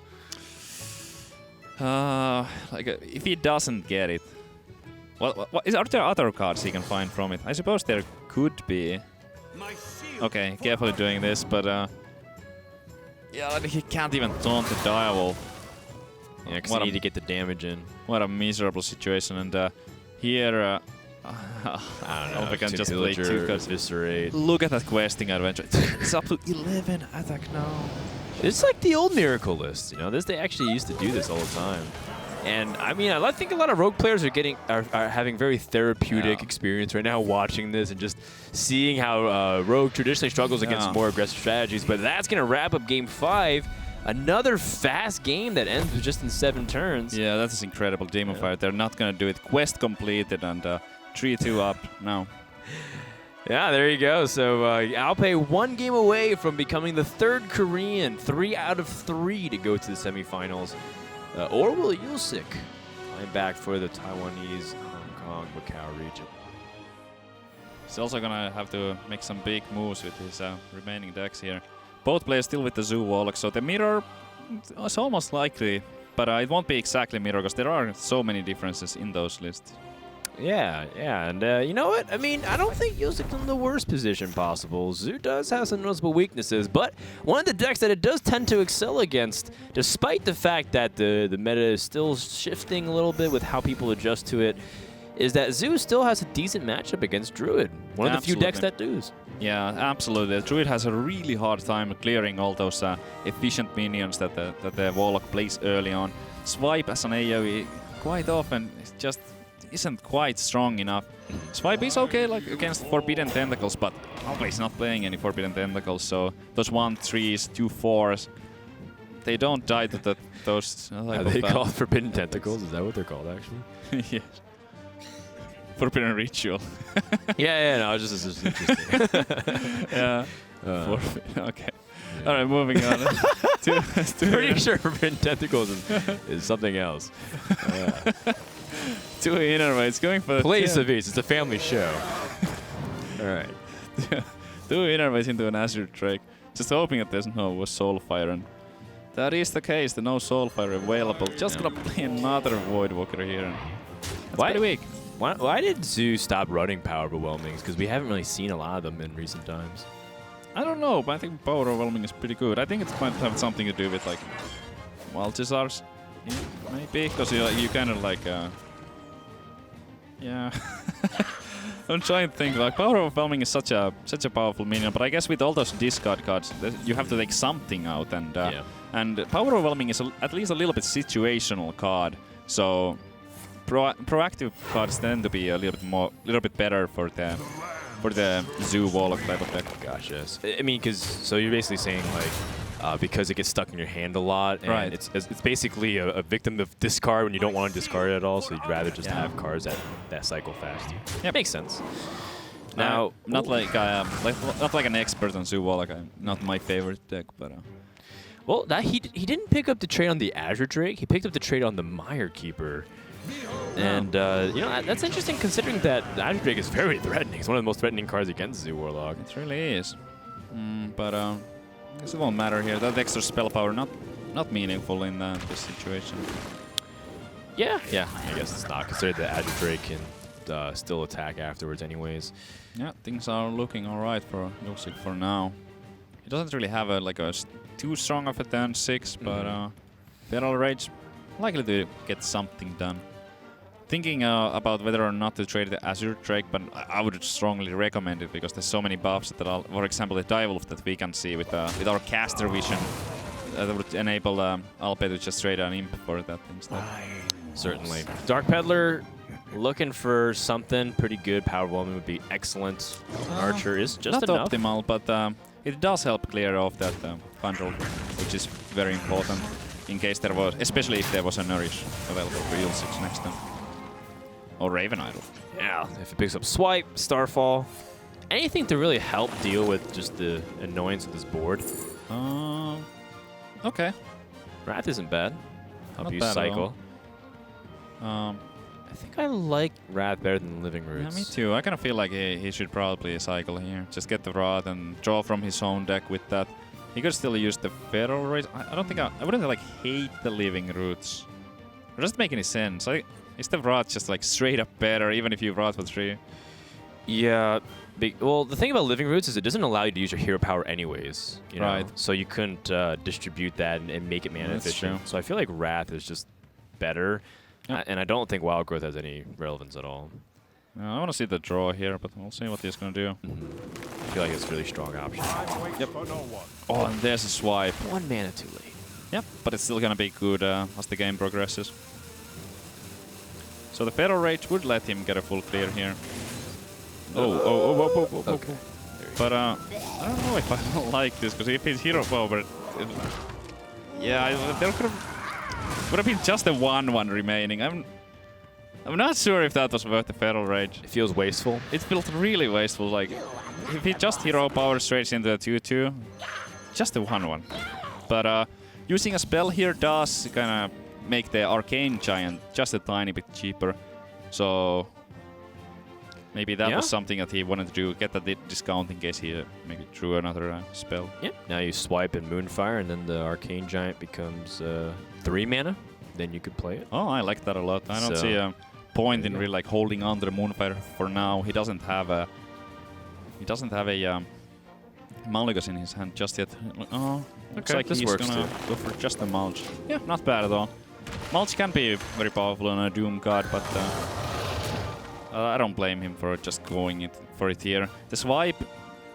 If he doesn't get it, are there other cards he can find from it? I suppose there could be. Okay, carefully doing this, but yeah, he can't even taunt the Direwolf. Yeah, because you need to get the damage in. What a miserable situation, and here I don't know. Alpe can just play Pillager, 2 cards. Eviscerate. Look at that questing adventure. It's up to 11 attack now. It's like the old Miracle list, you know. They actually used to do this all the time. And I mean, I think a lot of Rogue players are having very therapeutic experience right now watching this and just seeing how Rogue traditionally struggles against more aggressive strategies. But that's going to wrap up Game 5. Another fast game that ends with just in 7 turns. Yeah, that is incredible. Demon Fire. They're not going to do it. Quest completed and 3-2 up now. Yeah, there you go. So Alpe 1 game away from becoming the 3rd Korean, 3 out of 3 to go to the semifinals. Or will Yulsic climb back for the Taiwanese, Hong Kong, Macau region? He's also going to have to make some big moves with his remaining decks here. Both players still with the Zoo Warlock, so the mirror is almost likely, but it won't be exactly mirror because there are so many differences in those lists. Yeah, and you know what? I mean, I don't think Yulsic's in the worst position possible. Zoo does have some noticeable weaknesses, but one of the decks that it does tend to excel against, despite the fact that the meta is still shifting a little bit with how people adjust to it, is that Zoo still has a decent matchup against Druid. One of the few decks that does. Yeah, absolutely. Druid has a really hard time clearing all those efficient minions that the Warlock plays early on. Swipe as an AoE quite often just isn't quite strong enough. Swipe is okay like against Forbidden Tentacles, but Alpe is not playing any Forbidden Tentacles, so those 1/3s, 2/4s, they don't die to those. Are they called Forbidden Tentacles? Is that what they're called, actually? Yes. Forbidden Ritual. yeah, no, it's just interesting. Yeah. Okay. Yeah. All right, moving on. Pretty sure Forbidden Tentacles is something else. 2 innervates going for the Place of Ease. It's a family show. All right. 2 innervates into an Azure Drake. Just hoping that there's no Soulfire, and that is the case. The no Soulfire available. Just gonna play another Voidwalker here. That's pretty weak. Why did Zoo stop running Power Overwhelmings? Because we haven't really seen a lot of them in recent times. I don't know, but I think Power Overwhelming is pretty good. I think it might have something to do with like Multisars, maybe, because you kind of like yeah. I'm trying to think, like Power Overwhelming is such a powerful minion, but I guess with all those discard cards, you have to take something out, and Power Overwhelming is at least a little bit situational card, so proactive cards tend to be a little bit better for the Zoo Warlock type of deck. Gotcha. I mean, so you're basically saying like because it gets stuck in your hand a lot, and it's basically a victim of discard when you don't want to discard it at all. So you'd rather just have cards that cycle fast. Yeah, makes sense. Now, not like an expert on Zoo Warlock. Not my favorite deck, but. Well, he didn't pick up the trade on the Azure Drake. He picked up the trade on the Mire Keeper. And, you know, that's interesting considering that the Azure Drake is very threatening. It's one of the most threatening cards against Zoo Warlock. It really is. But I guess it won't matter here. That extra spell power not meaningful in this situation. Yeah, I guess it's not, considering the Azure Drake can still attack afterwards anyways. Yeah, things are looking alright for Yulsic for now. He doesn't really have a too strong of a turn 6, but Feral Rage likely to get something done. Thinking about whether or not to trade the Azure Drake, but I would strongly recommend it because there's so many buffs that, for example, the Direwolf that we can see with our caster vision that would enable Alpe to just trade an imp for that instead. Certainly. Dark Peddler looking for something pretty good. Power Woman would be excellent. Archer is just not enough. Optimal, but it does help clear off that control, which is very important in case there was, especially if there was a Nourish available for Yulsic next time. Or Raven Idol. Yeah, if it picks up Swipe, Starfall, anything to really help deal with just the annoyance of this board. Okay. Wrath isn't bad. Help Not you bad cycle. I think I like Wrath better than Living Roots. Yeah, me too. I kind of feel like he should probably cycle here. Just get the Wrath and draw from his own deck with that. He could still use the Feral Rage. I don't think I wouldn't like hate the Living Roots. It doesn't make any sense. Is the Wrath just like straight up better, even if you Wrath for 3? Yeah. Well, the thing about Living Roots is it doesn't allow you to use your hero power anyways. You know? Right. So you couldn't distribute that and make it mana efficient. True. So I feel like Wrath is just better. Yep. And I don't think Wild Growth has any relevance at all. I want to see the draw here, but we'll see what he's gonna do. I feel like it's a really strong option. Yep. Oh, and there's a swipe. 1 mana too late. Yep, but it's still gonna be good as the game progresses. So the Feral Rage would let him get a full clear here. Oh. Okay. But I don't know if I like this, because if he's hero power, yeah, there would have been just a 1/1 remaining. I'm not sure if that was worth the Feral Rage. It feels wasteful. It feels really wasteful. Like, if he just hero power straight into a 2/2, just a 1/1. But using a spell here does kind of make the Arcane Giant just a tiny bit cheaper. So maybe that was something that he wanted to do, get that discount in case he maybe drew another spell. Yep. Now you swipe and Moonfire, and then the Arcane Giant becomes 3 mana. Then you could play it. Oh, I like that a lot. I don't see a point in really like holding on to the Moonfire for now. He doesn't have a Malleus in his hand just yet. Oh, looks like he's gonna go for just a Mulch. Yeah, not bad at all. Mulch can be very powerful on a Doom God, but I don't blame him for just going for it here. The swipe,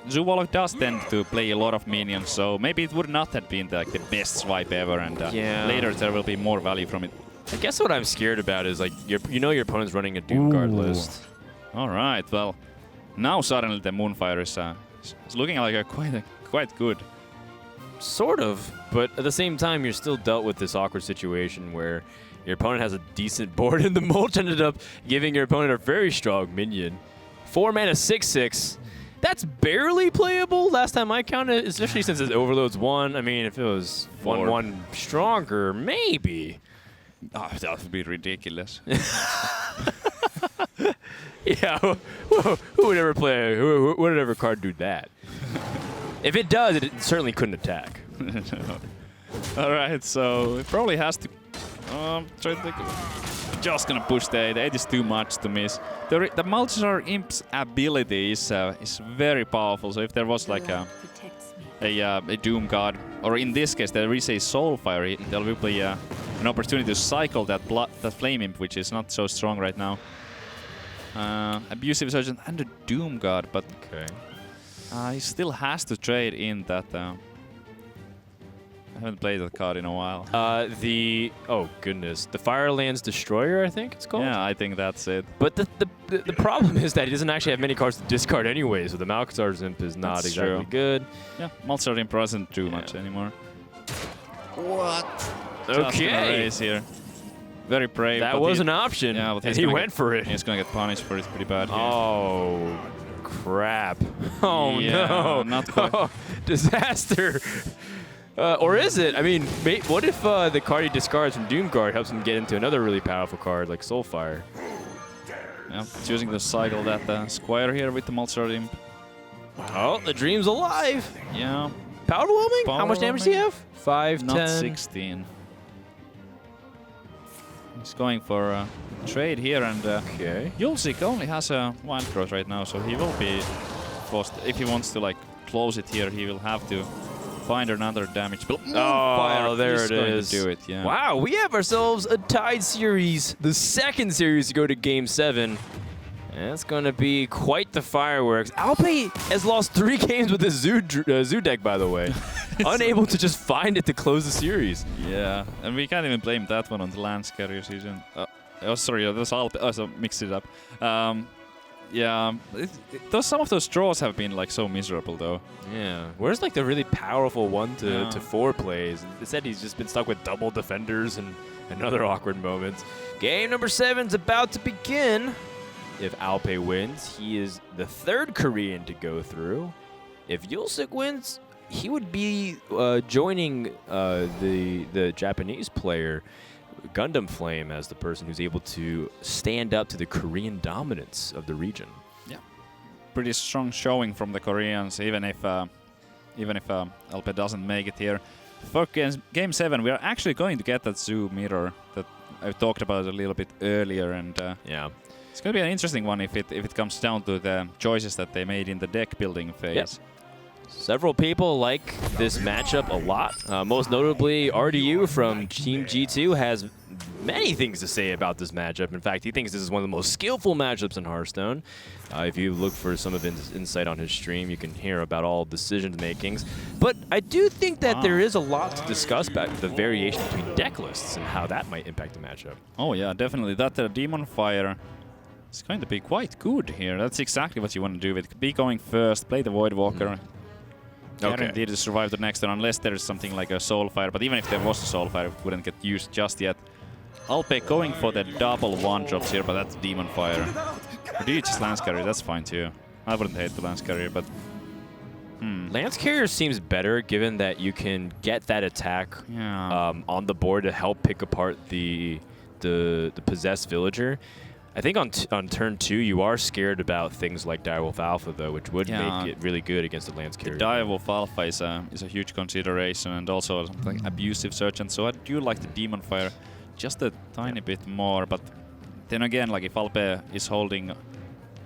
Zuvolo does tend to play a lot of minions, so maybe it would not have been like the best swipe ever, and later there will be more value from it. I guess what I'm scared about is like your opponent's running a Doom Guard list. All right, well, now suddenly the Moonfire is looking like a quite good. Sort of, but at the same time, you're still dealt with this awkward situation where your opponent has a decent board, and the Mulch ended up giving your opponent a very strong minion. 4 mana 6/6. That's barely playable last time I counted, especially since it overloads 1. I mean, if it was 1/1 stronger, maybe. Oh, that would be ridiculous. Yeah, who would ever play? Who would ever card do that? If it does, it certainly couldn't attack. All right, so it probably has to. Try to think. Just gonna push the 8. It is too much to miss. The Multisaur Imp's ability is very powerful. So if there was like a Doom God, or in this case there is a Soulfire, there will be an opportunity to cycle that Flame Imp, which is not so strong right now. Abusive Surgeon and a Doom God, but he still has to trade in that. I haven't played that card in a while. Oh goodness, the Firelands Destroyer, I think it's called. Yeah, I think that's it. But the problem is that he doesn't actually have many cards to discard anyway, so the Malkasaur's Imp is not exactly good. Yeah, Malkasaur's Imp doesn't do much anymore. What? Okay. Raise here. Very brave. That was an option. Yeah, but he went for it. He's gonna get punished for it pretty bad here. Oh crap! Oh no! Not quite. Oh, disaster. Or is it? I mean, what if the card he discards from Doomguard helps him get into another really powerful card like Soulfire? Yeah, choosing to cycle that Squire here with the Multisaur Imp. Oh, the Dream's alive! Yeah. Power Overwhelming? How much damage does he have? 5, Not 10? 16. He's going for a trade here, and Yulsic only has a Wild Growth right now, so he will be forced. If he wants to like close it here, he will have to find another damage spell. Oh, there it is. To do it, yeah. Wow, we have ourselves a tied series, the second series to go to Game 7. And it's going to be quite the fireworks. Alpe has lost 3 games with his Zoo deck, by the way. Unable to just find it to close the series. Yeah, and we can't even blame that one on the Lance Carrier season. Oh, sorry, that was Alpe. Oh, so mixed it up. Yeah, some of those draws have been like so miserable though. Yeah, where's like the really powerful 1 to 4 plays? They said he's just been stuck with double defenders and other awkward moments. Game number 7's about to begin. If Alpe wins, he is the 3rd Korean to go through. If Yulsic wins, he would be joining the Japanese player Gundam Flame as the person who's able to stand up to the Korean dominance of the region. Yeah, pretty strong showing from the Koreans, even if Alpe doesn't make it here. For game 7, we are actually going to get that Zoo mirror that I talked about a little bit earlier, and yeah, it's going to be an interesting one if it comes down to the choices that they made in the deck building phase. Yep. Several people like this matchup a lot. Most notably, RDU from Team G2 has many things to say about this matchup. In fact, he thinks this is one of the most skillful matchups in Hearthstone. If you look for some of his insight on his stream, you can hear about all decision makings. But I do think that there is a lot to discuss about the variation between deck lists and how that might impact the matchup. Oh yeah, definitely. That Demon Fire is going to be quite good here. That's exactly what you want to do with be going first, play the Void Walker. Guaranteed to survive the next turn unless there is something like a Soul Fire. But even if there was a Soul Fire, it wouldn't get used just yet. Alpe going for the double one-drops here, but that's Demon Fire. Or do you just Lance Carrier? That's fine too. I wouldn't hate the Lance Carrier, but... Lance Carrier seems better given that you can get that attack on the board to help pick apart the possessed villager. I think on turn 2 you are scared about things like Direwolf Alpha though, which would make it really good against the Lance Carrier. The Direwolf Alpha is a huge consideration, and also something abusive Sergeant, so I do like the Demon Fire just a tiny bit more, but then again, like if Alpe is holding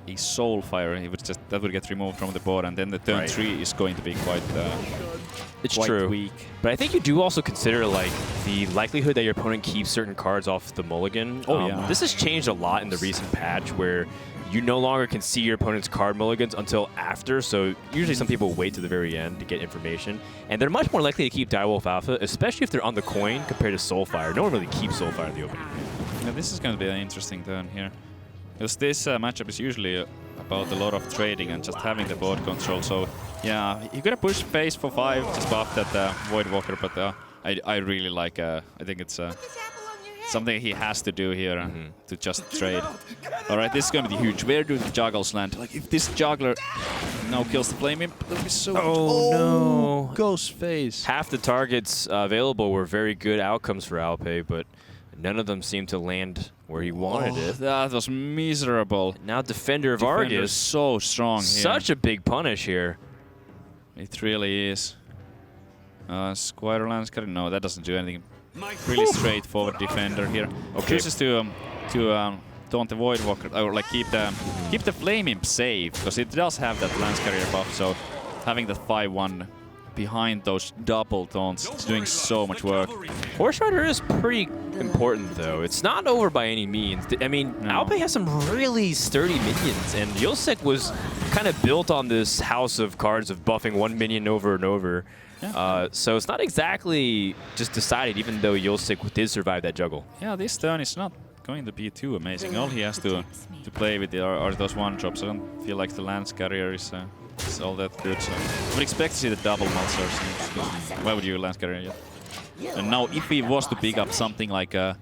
a Soul Fire, that would get removed from the board, and then the turn 3 is going to be quite weak. But I think you do also consider like the likelihood that your opponent keeps certain cards off the mulligan. This has changed a lot in the recent patch where you no longer can see your opponent's card mulligans until after, so usually some people wait to the very end to get information. And they're much more likely to keep Direwolf Alpha, especially if they're on the coin compared to Soulfire. No one really keeps Soulfire in the opening. Yeah, this is going to be an interesting turn here. Because this matchup is usually about a lot of trading and just having the board control. So yeah, you gotta push base for 5, just buff that Void Walker, but I really like, I think it's something he has to do here to just trade. Alright, this is gonna be huge. Where do the juggles land? Like if this juggler now kills the Flame Imp, that'll be so no. Ghost Face. Half the targets available were very good outcomes for Alpe, but none of them seemed to land where he wanted it. That was miserable. Now Defender of Argus. So strong here. Such a big punish here. It really is. Squire Lance Carrier, no, that doesn't do anything. Really straightforward Defender here. Chooses to taunt the Void Walker, or like keep the Flame Imp safe, because it does have that Lance Carrier buff, so having that 5-1 behind those double taunts is doing so much work. Horse Rider is pretty important though. It's not over by any means. I mean, Alpe has some really sturdy minions, and Yulsic was kind of built on this house of cards of buffing one minion over and over. So it's not exactly just decided, even though Yulsic did survive that juggle. Yeah, this turn is not going to be too amazing. All he has to play with are those one-drops. I don't feel like the Lance Carrier is all that good. So I would expect to see the double Mulsars. Why would you Lance Carrier yet? And now if he was to pick up something like a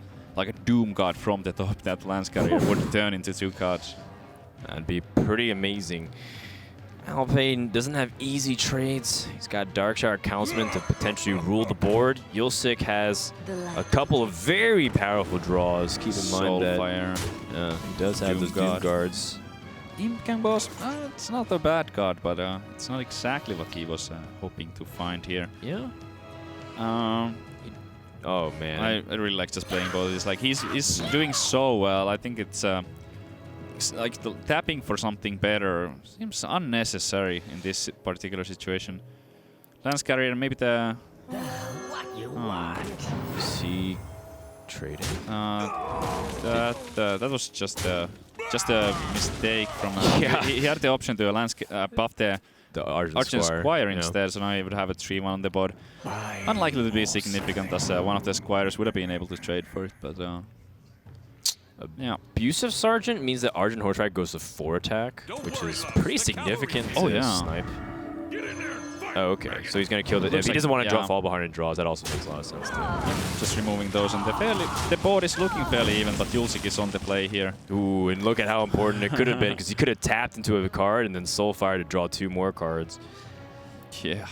Doom card from the top, that Lance Carrier would turn into 2 cards. That'd be pretty amazing. Alpe doesn't have easy trades. He's got Darkshire Councilman to potentially rule the board. Yulsic has a couple of very powerful draws. Keep in mind that he does have those Doom guards. Imp Boss, it's not a bad card, but it's not exactly what he was hoping to find here. Yeah. Oh man, I really like just playing both of these. Like he's doing so well. I think it's like the tapping for something better seems unnecessary in this particular situation. Lance Carrier, maybe the. Is he trading? That was just a mistake from. He had the option to buff the Argent Squire instead, so now he would have a 3-1 on the board. Unlikely to be significant, as one of the Squires would have been able to trade for it, but yeah. Abusive Sergeant means that Argent Horseride goes to 4 attack, which is pretty significant to snipe. Oh, okay. So he's going to kill the... If he doesn't want to draw fall behind and draws, that also makes a lot of sense too. Just removing those, and the board is looking fairly even, but Yulsic is on the play here. Ooh, and look at how important it could have been, because he could have tapped into a card and then Soulfire to draw 2 more cards. Yeah.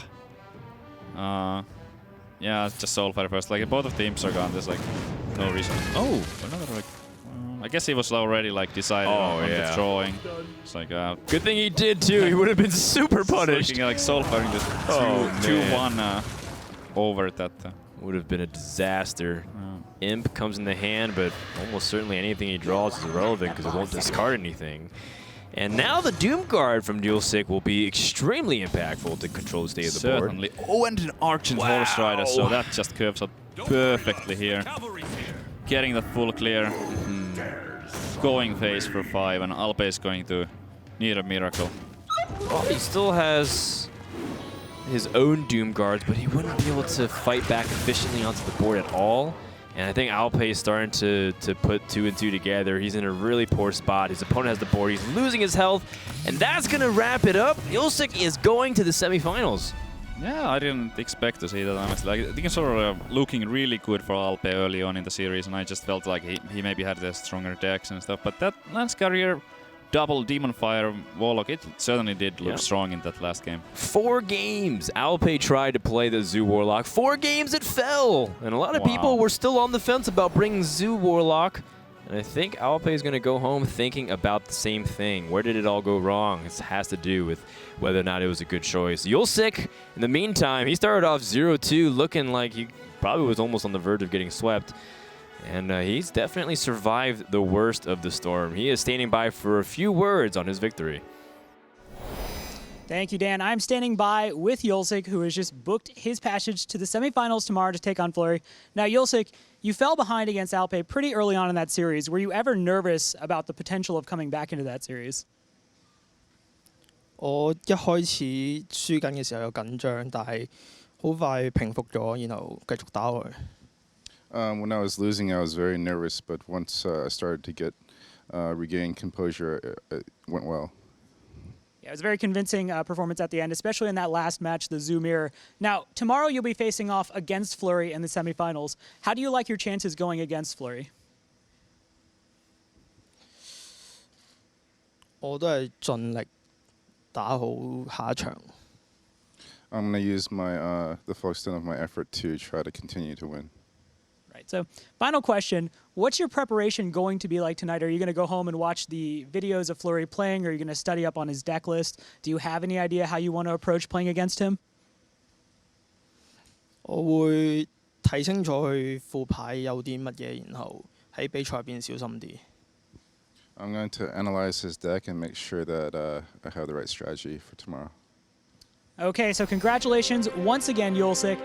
Yeah, it's just Soulfire first. Like, both of the imps are gone. There's like no reason. Oh, another like... I guess he was already like decided on the drawing. It's like good thing he did too. He would have been super punished. Looking like Soulfiring this 2-1 over that. Would have been a disaster. Imp comes in the hand, but almost certainly anything he draws is irrelevant because it won't discard anything. And now the Doom Guard from Yulsic will be extremely impactful to control the state of the board. Certainly. Oh, and an Argent Horse Rider, so that just curves up perfectly here. Getting the full clear. Going phase for 5, and Alpe is going to need a miracle. Well, he still has his own Doom Guards, but he wouldn't be able to fight back efficiently onto the board at all. And I think Alpe is starting to put 2 and 2 together. He's in a really poor spot. His opponent has the board. He's losing his health. And that's going to wrap it up. Yulsic is going to the semifinals. Yeah, I didn't expect to see that, honestly. I think it's sort of looking really good for Alpe early on in the series, and I just felt like he maybe had the stronger decks and stuff. But that Lance Carrier double Demon Fire Warlock, it certainly did look strong in that last game. 4 games. Alpe tried to play the Zoo Warlock. 4 games it fell. And a lot of people were still on the fence about bringing Zoo Warlock. And I think Alpe is going to go home thinking about the same thing. Where did it all go wrong? It has to do with whether or not it was a good choice. Yulsic, in the meantime, he started off 0-2 looking like he probably was almost on the verge of getting swept. And he's definitely survived the worst of the storm. He is standing by for a few words on his victory. Thank you, Dan. I'm standing by with Yulsic, who has just booked his passage to the semifinals tomorrow to take on Fleury. Now, Yulsic, you fell behind against Alpe pretty early on in that series. Were you ever nervous about the potential of coming back into that series? 我一開始輸緊嘅時候有緊張，但係好快平復咗，然後繼續打落去。When I was losing, I was very nervous, but once I started to get regain composure, it went well. Yeah, it was a very convincing performance at the end, especially in that last match, the Zoo Mirror. Now, tomorrow you'll be facing off against Fleury in the semifinals. How do you like your chances going against Fleury? 我都係盡力打好下一場。I'm going to use my the full extent of my effort to try to continue to win. Right. So, final question. What's your preparation going to be like tonight? Are you going to go home and watch the videos of Fleury playing? Or are you going to study up on his deck list? Do you have any idea how you want to approach playing against him? 我會睇清楚佢副牌有啲乜嘢，然後喺比賽入邊小心啲。I'm going to analyze his deck and make sure that I have the right strategy for tomorrow. Okay, so congratulations once again, Yulsic.